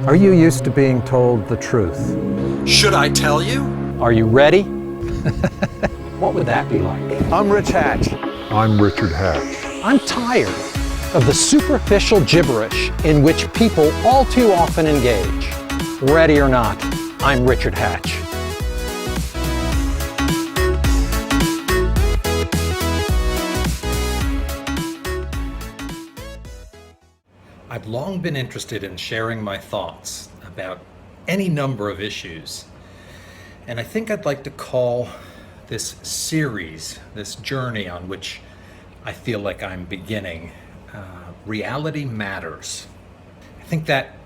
Are you used to being told the truth? Should I tell you? Are you ready? What would that be like? I'm Rich Hatch. I'm Richard Hatch. I'm tired of the superficial gibberish in which people all too often engage. Ready or not, I'm Richard Hatch. I've long been interested in sharing my thoughts about any number of issues, and I think I'd like to call this series, this journey on which I feel like I'm beginning, Reality Matters. I think that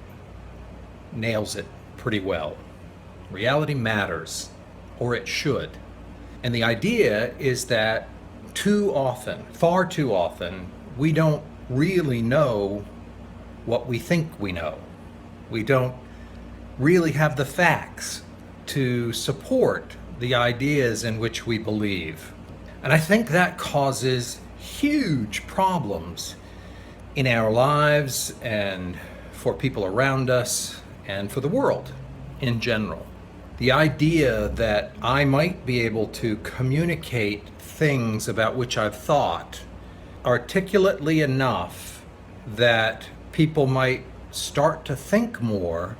nails it pretty well. Reality matters, or it should. And the idea is that too often, far too often, we don't really know what we think we know. We don't really have the facts to support the ideas in which we believe. And I think that causes huge problems in our lives and for people around us and for the world in general. The idea that I might be able to communicate things about which I've thought articulately enough that people might start to think more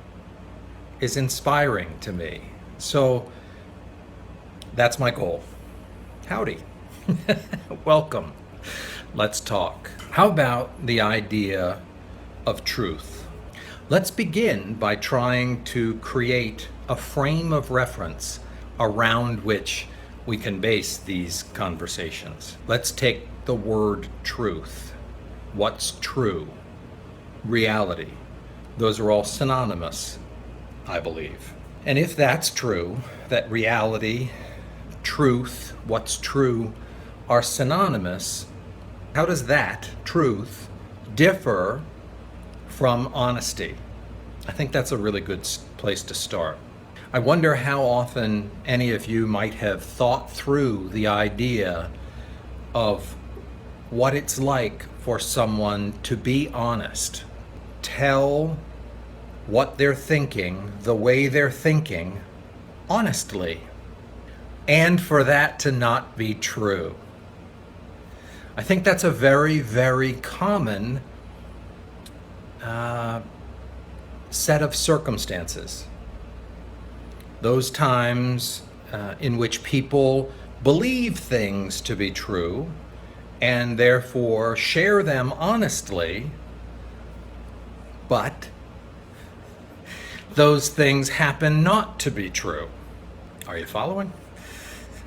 is inspiring to me. So that's my goal. Howdy. Welcome. Let's talk. How about the idea of truth? Let's begin by trying to create a frame of reference around which we can base these conversations. Let's take the word truth. What's true? Reality. Those are all synonymous, I believe. And if that's true, that reality, truth, what's true, are synonymous, how does that truth differ from honesty? I think that's a really good place to start. I wonder how often any of you might have thought through the idea of what it's like for someone to be honest. Tell what they're thinking, the way they're thinking, honestly, and for that to not be true. I think that's a very, very common set of circumstances. Those times in which people believe things to be true and therefore share them honestly, but those things happen not to be true. Are you following?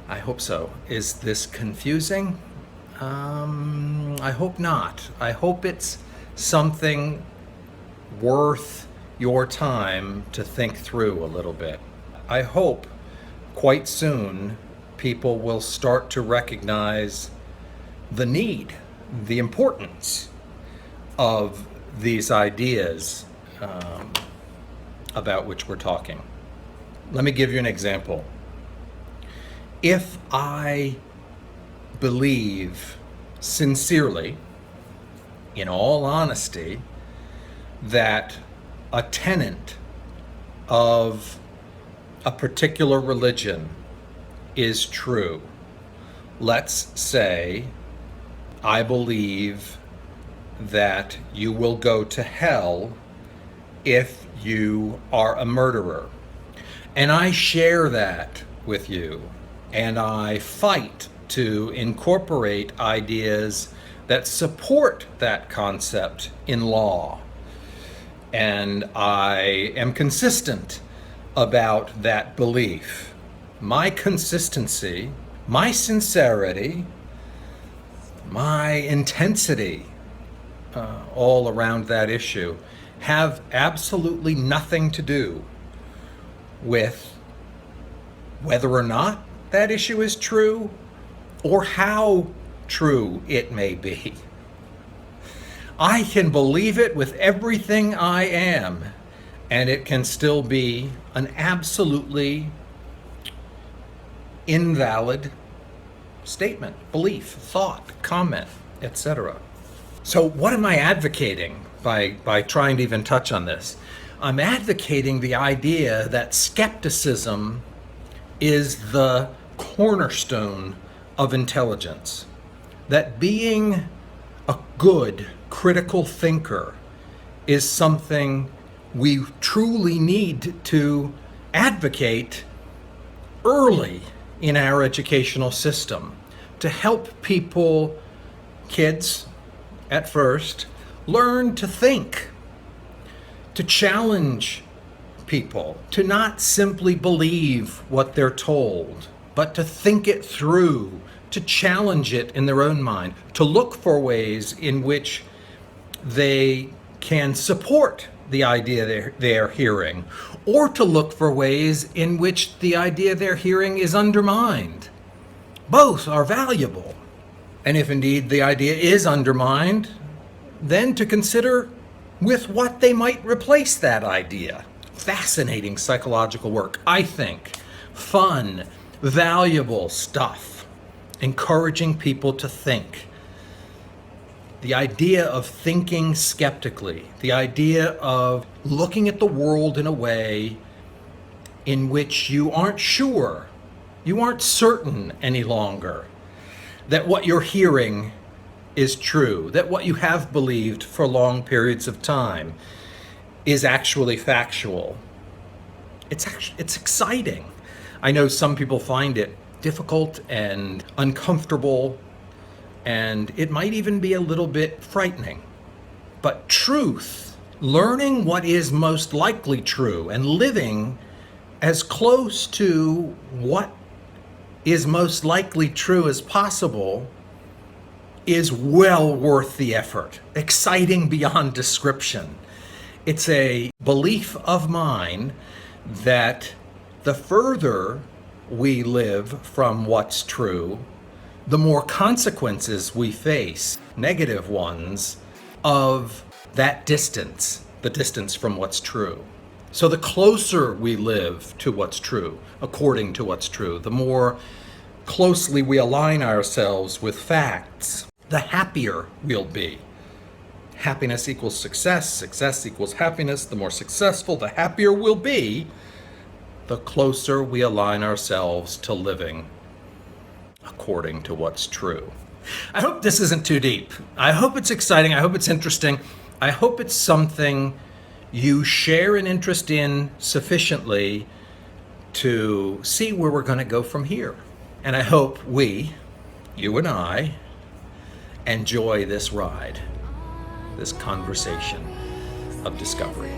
I hope so. Is this confusing? I hope not. I hope it's something worth your time to think through a little bit. I hope quite soon people will start to recognize the need, the importance of these ideas about which we're talking. Let me give you an example. If I believe sincerely, in all honesty, that a tenet of a particular religion is true, let's say I believe that you will go to hell if you are a murderer. And I share that with you, and I fight to incorporate ideas that support that concept in law. And I am consistent about that belief. My consistency, my sincerity, my intensity all around that issue have absolutely nothing to do with whether or not that issue is true or how true it may be. I can believe it with everything I am, and it can still be an absolutely invalid statement, belief, thought, comment, etc. So what am I advocating by trying to even touch on this? I'm advocating the idea that skepticism is the cornerstone of intelligence. That being a good critical thinker is something we truly need to advocate early in our educational system to help people, kids at first, learn to think, to challenge people, to not simply believe what they're told, but to think it through, to challenge it in their own mind, to look for ways in which they can support the idea they're hearing, or to look for ways in which the idea they're hearing is undermined. Both are valuable. And if indeed the idea is undermined, then to consider with what they might replace that idea. Fascinating psychological work, I think. Fun, valuable stuff. Encouraging people to think. The idea of thinking skeptically, the idea of looking at the world in a way in which you aren't sure, you aren't certain any longer that what you're hearing is true, that what you have believed for long periods of time is actually factual. It's exciting. I know some people find it difficult and uncomfortable, and it might even be a little bit frightening. But truth, learning what is most likely true and living as close to what is most likely true as possible, is well worth the effort. Exciting beyond description. It's a belief of mine that the further we live from what's true, the more consequences we face, negative ones, of that distance, the distance from what's true. So the closer we live to what's true, according to what's true, the more closely we align ourselves with facts, the happier we'll be. Happiness equals success, success equals happiness. The more successful, the happier we'll be, the closer we align ourselves to living according to what's true. I hope this isn't too deep. I hope it's exciting. I hope it's interesting. I hope it's something you share an interest in sufficiently to see where we're going to go from here. And I hope we, you and I, enjoy this ride, this conversation of discovery.